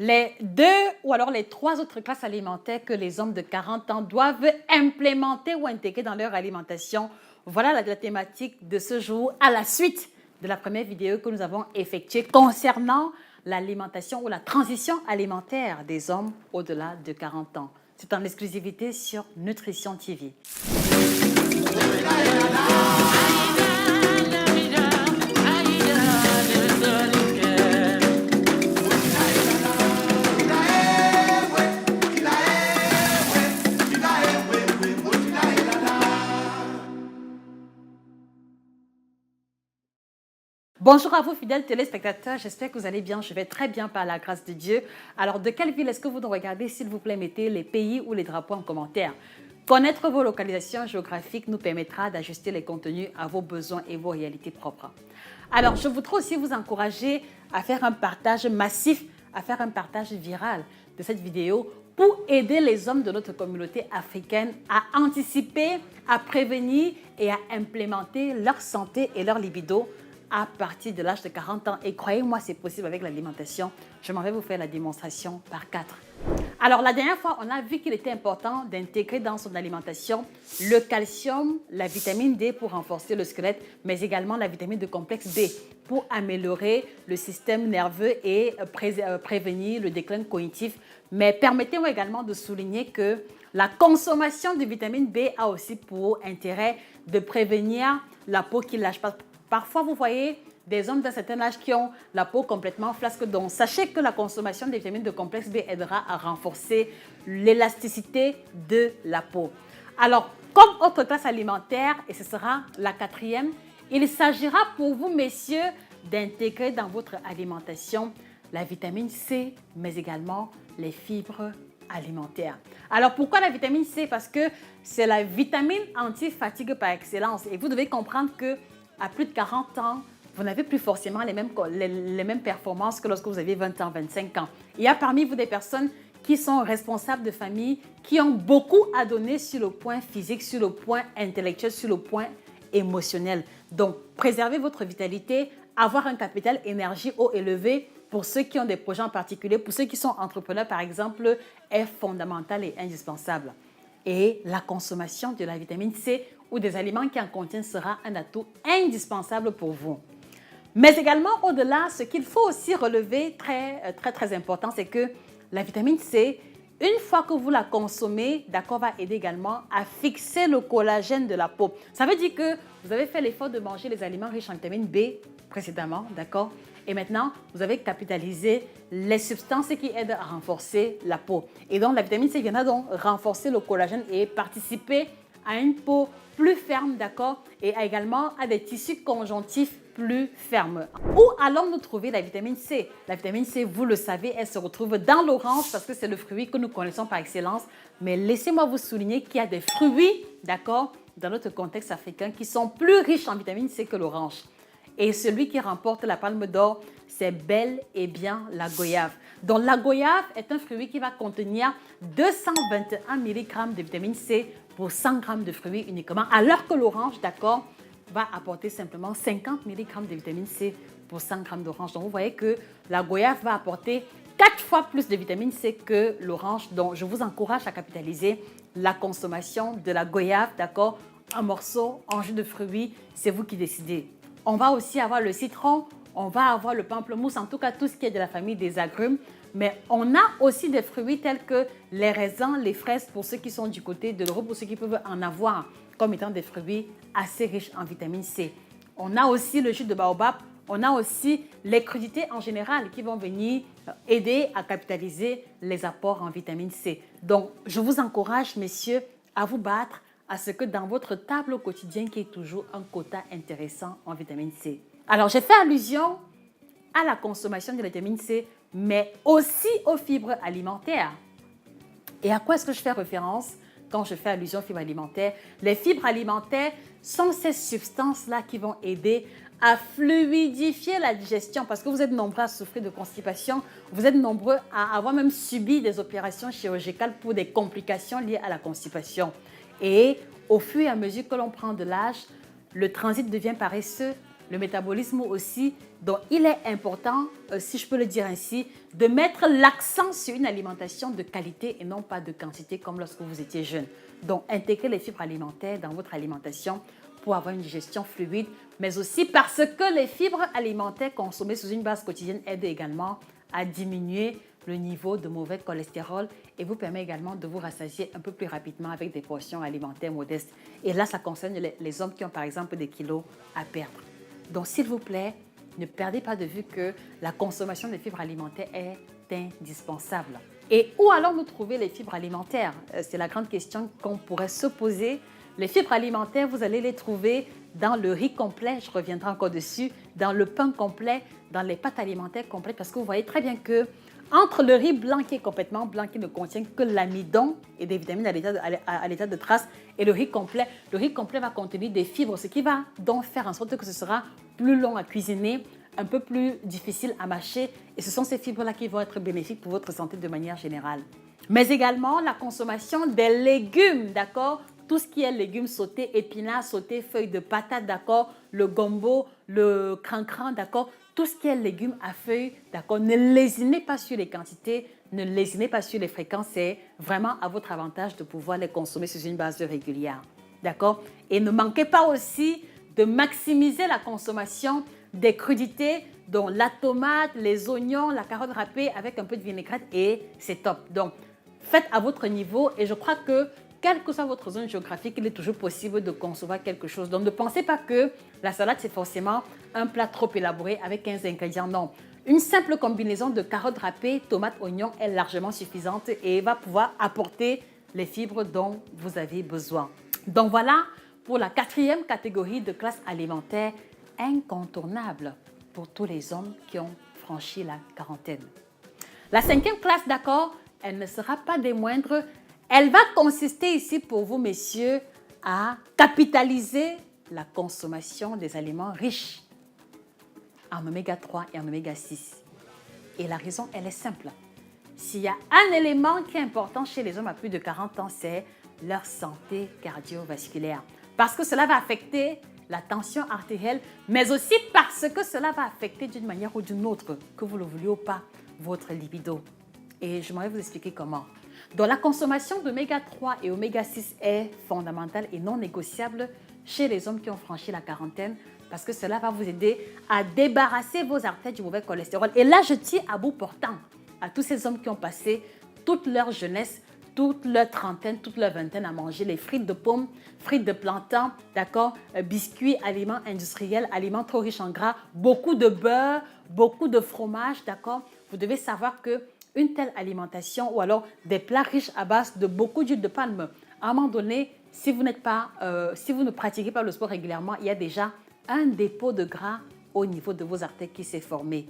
Les 2 ou alors les 3 autres classes alimentaires que les hommes de 40 ans doivent implémenter ou intégrer dans leur alimentation. Voilà la thématique de ce jour à la suite de la première vidéo que nous avons effectuée concernant l'alimentation ou la transition alimentaire des hommes au-delà de 40 ans. C'est en exclusivité sur Nutrition TV. Bonjour à vous fidèles téléspectateurs, j'espère que vous allez bien, je vais très bien par la grâce de Dieu. Alors de quelle ville est-ce que vous nous regardez? S'il vous plaît, mettez les pays ou les drapeaux en commentaire. Connaître vos localisations géographiques nous permettra d'ajuster les contenus à vos besoins et vos réalités propres. Alors je voudrais aussi vous encourager à faire un partage massif, à faire un partage viral de cette vidéo pour aider les hommes de notre communauté africaine à anticiper, à prévenir et à implémenter leur santé et leur libido à partir de l'âge de 40 ans. Et croyez-moi, c'est possible avec l'alimentation. Je m'en vais vous faire la démonstration par 4. Alors, la dernière fois, on a vu qu'il était important d'intégrer dans son alimentation le calcium, la vitamine D pour renforcer le squelette, mais également la vitamine de complexe B pour améliorer le système nerveux et prévenir le déclin cognitif. Mais permettez-moi également de souligner que la consommation de vitamine B a aussi pour intérêt de prévenir la peau qui lâche pas. Parfois, vous voyez des hommes d'un certain âge qui ont la peau complètement flasque. Donc, sachez que la consommation des vitamines de complexe B aidera à renforcer l'élasticité de la peau. Alors, comme autre classe alimentaire, et ce sera la 4e, il s'agira pour vous, messieurs, d'intégrer dans votre alimentation la vitamine C, mais également les fibres alimentaires. Alors, pourquoi la vitamine C? Parce que c'est la vitamine anti-fatigue par excellence. Et vous devez comprendre que à plus de 40 ans, vous n'avez plus forcément les mêmes performances que lorsque vous aviez 20 ans, 25 ans. Il y a parmi vous des personnes qui sont responsables de famille, qui ont beaucoup à donner sur le point physique, sur le point intellectuel, sur le point émotionnel. Donc, préservez votre vitalité, avoir un capital énergie haut élevé pour ceux qui ont des projets en particulier, pour ceux qui sont entrepreneurs par exemple, est fondamental et indispensable. Et la consommation de la vitamine C ou des aliments qui en contiennent sera un atout indispensable pour vous. Mais également, au-delà, ce qu'il faut aussi relever, très important, c'est que la vitamine C, une fois que vous la consommez, d'accord, va aider également à fixer le collagène de la peau. Ça veut dire que vous avez fait l'effort de manger les aliments riches en vitamine B précédemment, d'accord? Et maintenant, vous avez capitalisé les substances qui aident à renforcer la peau. Et donc, la vitamine C viendra donc renforcer le collagène et participer à une peau plus ferme, d'accord, et également à des tissus conjonctifs plus fermes. Où allons-nous trouver la vitamine C? La vitamine C, vous le savez, elle se retrouve dans l'orange parce que c'est le fruit que nous connaissons par excellence. Mais laissez-moi vous souligner qu'il y a des fruits, d'accord, dans notre contexte africain qui sont plus riches en vitamine C que l'orange. Et celui qui remporte la palme d'or, c'est bel et bien la goyave. Donc la goyave est un fruit qui va contenir 221 mg de vitamine C pour 100 g de fruits uniquement, alors que l'orange, d'accord, va apporter simplement 50 mg de vitamine C pour 100 g d'orange. Donc vous voyez que la goyave va apporter 4 fois plus de vitamine C que l'orange. Donc je vous encourage à capitaliser la consommation de la goyave, d'accord, en morceaux, en jus de fruits, c'est vous qui décidez. On va aussi avoir le citron, on va avoir le pamplemousse, en tout cas tout ce qui est de la famille des agrumes. Mais on a aussi des fruits tels que les raisins, les fraises pour ceux qui sont du côté de l'Europe, pour ceux qui peuvent en avoir comme étant des fruits assez riches en vitamine C. On a aussi le jus de baobab, on a aussi les crudités en général qui vont venir aider à capitaliser les apports en vitamine C. Donc, je vous encourage, messieurs, à vous battre à ce que dans votre table au quotidien, qu'il y ait toujours un quota intéressant en vitamine C. Alors, j'ai fait allusion à la consommation de la vitamine C, mais aussi aux fibres alimentaires. Et à quoi est-ce que je fais référence quand je fais allusion aux fibres alimentaires? Les fibres alimentaires sont ces substances-là qui vont aider à fluidifier la digestion parce que vous êtes nombreux à souffrir de constipation, vous êtes nombreux à avoir même subi des opérations chirurgicales pour des complications liées à la constipation. Et au fur et à mesure que l'on prend de l'âge, le transit devient paresseux, le métabolisme aussi. Donc, il est important, si je peux le dire ainsi, de mettre l'accent sur une alimentation de qualité et non pas de quantité comme lorsque vous étiez jeune. Donc, intégrer les fibres alimentaires dans votre alimentation pour avoir une digestion fluide, mais aussi parce que les fibres alimentaires consommées sous une base quotidienne aident également à diminuer le niveau de mauvais cholestérol et vous permet également de vous rassasier un peu plus rapidement avec des portions alimentaires modestes. Et là, ça concerne les hommes qui ont par exemple des kilos à perdre. Donc, s'il vous plaît, ne perdez pas de vue que la consommation des fibres alimentaires est indispensable. Et où allons-nous trouver les fibres alimentaires? C'est la grande question qu'on pourrait se poser. Les fibres alimentaires, vous allez les trouver dans le riz complet, je reviendrai encore dessus, dans le pain complet, dans les pâtes alimentaires complètes, parce que vous voyez très bien que entre le riz blanc qui est complètement blanc, qui ne contient que l'amidon et des vitamines à l'état de trace, et le riz complet va contenir des fibres, ce qui va donc faire en sorte que ce sera plus long à cuisiner, un peu plus difficile à mâcher, et ce sont ces fibres-là qui vont être bénéfiques pour votre santé de manière générale. Mais également la consommation des légumes, d'accord? Tout ce qui est légumes sautés, épinards sautés, feuilles de patate, d'accord? Le gombo, le cran-cran, d'accord? Tout ce qui est légumes à feuilles, d'accord? Ne lésinez pas sur les quantités, ne lésinez pas sur les fréquences. C'est vraiment à votre avantage de pouvoir les consommer sur une base régulière, d'accord? Et ne manquez pas aussi de maximiser la consommation des crudités, dont la tomate, les oignons, la carotte râpée avec un peu de vinaigrette et c'est top. Donc, faites à votre niveau et je crois que quelle que soit votre zone géographique, il est toujours possible de concevoir quelque chose. Donc, ne pensez pas que la salade, c'est forcément un plat trop élaboré avec 15 ingrédients. Non, une simple combinaison de carottes râpées, tomates, oignons est largement suffisante et va pouvoir apporter les fibres dont vous avez besoin. Donc, voilà pour la quatrième catégorie de classe alimentaire incontournable pour tous les hommes qui ont franchi la quarantaine. La cinquième classe, d'accord, elle ne sera pas des moindres. Elle va consister ici pour vous, messieurs, à capitaliser la consommation des aliments riches en oméga 3 et en oméga 6. Et la raison, elle est simple. S'il y a un élément qui est important chez les hommes à plus de 40 ans, c'est leur santé cardiovasculaire. Parce que cela va affecter la tension artérielle, mais aussi parce que cela va affecter d'une manière ou d'une autre, que vous le vouliez ou pas, votre libido. Et je vais vous expliquer comment. Donc, la consommation d'oméga 3 et oméga 6 est fondamentale et non négociable chez les hommes qui ont franchi la quarantaine parce que cela va vous aider à débarrasser vos artères du mauvais cholestérol. Et là, je tire à bout portant à tous ces hommes qui ont passé toute leur jeunesse, toute leur trentaine, toute leur vingtaine à manger les frites de pommes, frites de plantain, d'accord, biscuits, aliments industriels, aliments trop riches en gras, beaucoup de beurre, beaucoup de fromage, d'accord. Vous devez savoir que une telle alimentation ou alors des plats riches à base de beaucoup d'huile de palme, à un moment donné, si vous ne pratiquez pas le sport régulièrement, il y a déjà un dépôt de gras au niveau de vos artères qui s'est formé.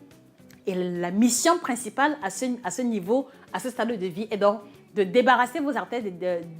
Et la mission principale à ce niveau, à ce stade de vie, est donc de débarrasser vos artères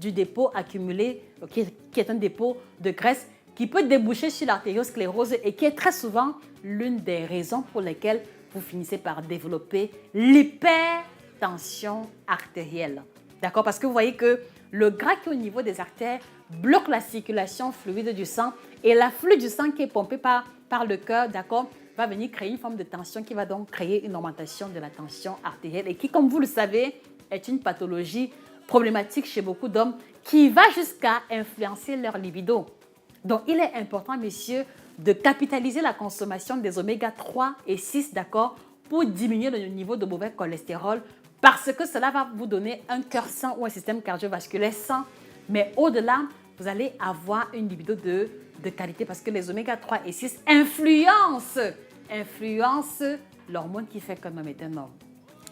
du dépôt accumulé, qui est un dépôt de graisse qui peut déboucher sur l'artériosclérose et qui est très souvent l'une des raisons pour lesquelles vous finissez par développer l'hypertension artérielle. D'accord? Parce que vous voyez que le gras qui est au niveau des artères bloque la circulation fluide du sang et l'afflux du sang qui est pompé par le cœur, d'accord, va venir créer une forme de tension qui va donc créer une augmentation de la tension artérielle et qui, comme vous le savez, est une pathologie problématique chez beaucoup d'hommes qui va jusqu'à influencer leur libido. Donc, il est important, messieurs, de capitaliser la consommation des oméga 3 et 6, d'accord, pour diminuer le niveau de mauvais cholestérol parce que cela va vous donner un cœur sain ou un système cardiovasculaire sain. Mais au-delà, vous allez avoir une libido de qualité parce que les oméga 3 et 6 influencent l'hormone qui fait qu'un homme est un homme.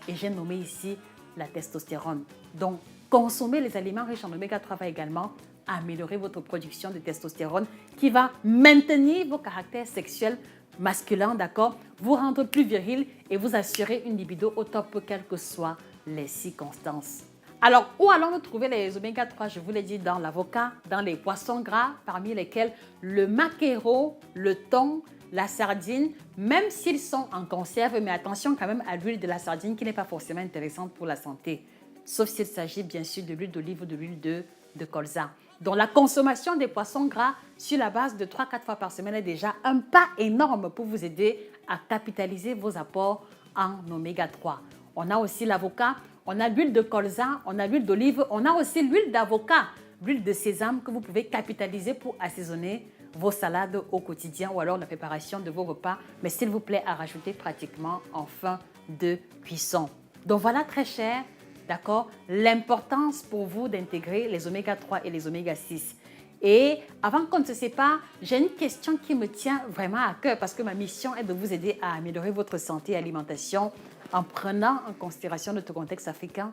Et j'ai nommé ici la testostérone. Donc, consommer les aliments riches en oméga 3 va également améliorer votre production de testostérone qui va maintenir vos caractères sexuels masculins, d'accord, vous rendre plus viril et vous assurer une libido au top, quelles que soient les circonstances. Alors, où allons-nous trouver les oméga 3? Je vous l'ai dit, dans l'avocat, dans les poissons gras, parmi lesquels le maquereau, le thon, la sardine, même s'ils sont en conserve, mais attention quand même à l'huile de la sardine qui n'est pas forcément intéressante pour la santé. Sauf s'il s'agit bien sûr de l'huile d'olive ou de l'huile de de colza. Donc la consommation des poissons gras sur la base de 3-4 fois par semaine est déjà un pas énorme pour vous aider à capitaliser vos apports en oméga 3. On a aussi l'avocat, on a l'huile de colza, on a l'huile d'olive, on a aussi l'huile d'avocat, l'huile de sésame que vous pouvez capitaliser pour assaisonner vos salades au quotidien ou alors la préparation de vos repas, mais s'il vous plaît à rajouter pratiquement en fin de cuisson. Donc voilà très cher, d'accord, l'importance pour vous d'intégrer les oméga 3 et les oméga 6. Et avant qu'on ne se sépare, j'ai une question qui me tient vraiment à cœur parce que ma mission est de vous aider à améliorer votre santé et alimentation en prenant en considération notre contexte africain.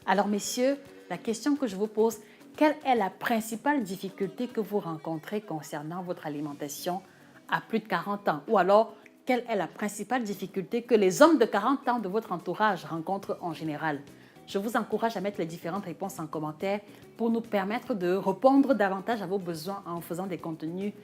Alors messieurs, la question que je vous pose, quelle est la principale difficulté que vous rencontrez concernant votre alimentation à plus de 40 ans? Ou alors, quelle est la principale difficulté que les hommes de 40 ans de votre entourage rencontrent en général? Je vous encourage à mettre les différentes réponses en commentaire pour nous permettre de répondre davantage à vos besoins en faisant des contenus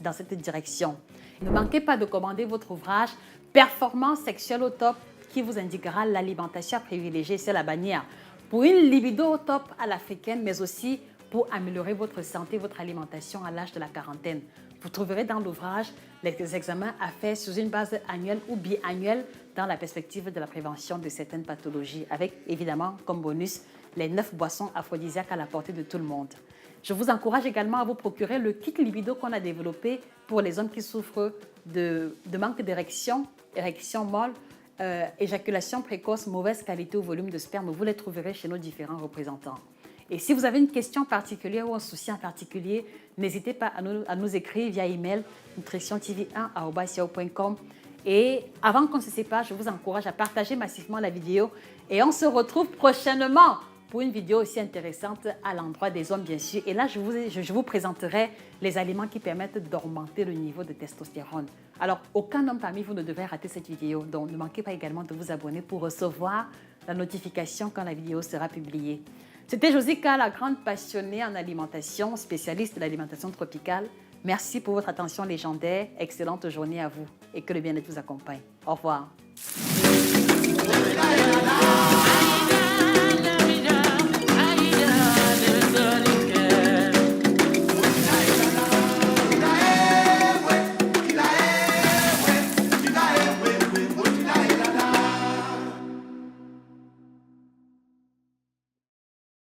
dans cette direction. Ne manquez pas de commander votre ouvrage « Performance sexuelle au top » qui vous indiquera l'alimentation à privilégier, c'est la bannière. Pour une libido au top à l'africaine, mais aussi pour améliorer votre santé, votre alimentation à l'âge de la quarantaine. Vous trouverez dans l'ouvrage les examens à faire sur une base annuelle ou biannuelle dans la perspective de la prévention de certaines pathologies, avec évidemment comme bonus les 9 boissons aphrodisiaques à la portée de tout le monde. Je vous encourage également à vous procurer le kit libido qu'on a développé pour les hommes qui souffrent de manque d'érection, érection molle, éjaculation précoce, mauvaise qualité ou volume de sperme. Vous les trouverez chez nos différents représentants. Et si vous avez une question particulière ou un souci en particulier, n'hésitez pas à nous écrire via email nutritiontv1@yahoo.com. Et avant qu'on se sépare, je vous encourage à partager massivement la vidéo et on se retrouve prochainement pour une vidéo aussi intéressante à l'endroit des hommes, bien sûr. Et là, je vous présenterai les aliments qui permettent d'augmenter le niveau de testostérone. Alors, aucun homme parmi vous ne devrait rater cette vidéo. Donc, ne manquez pas également de vous abonner pour recevoir la notification quand la vidéo sera publiée. C'était Josica, la grande passionnée en alimentation, spécialiste de l'alimentation tropicale. Merci pour votre attention légendaire. Excellente journée à vous et que le bien-être vous accompagne. Au revoir.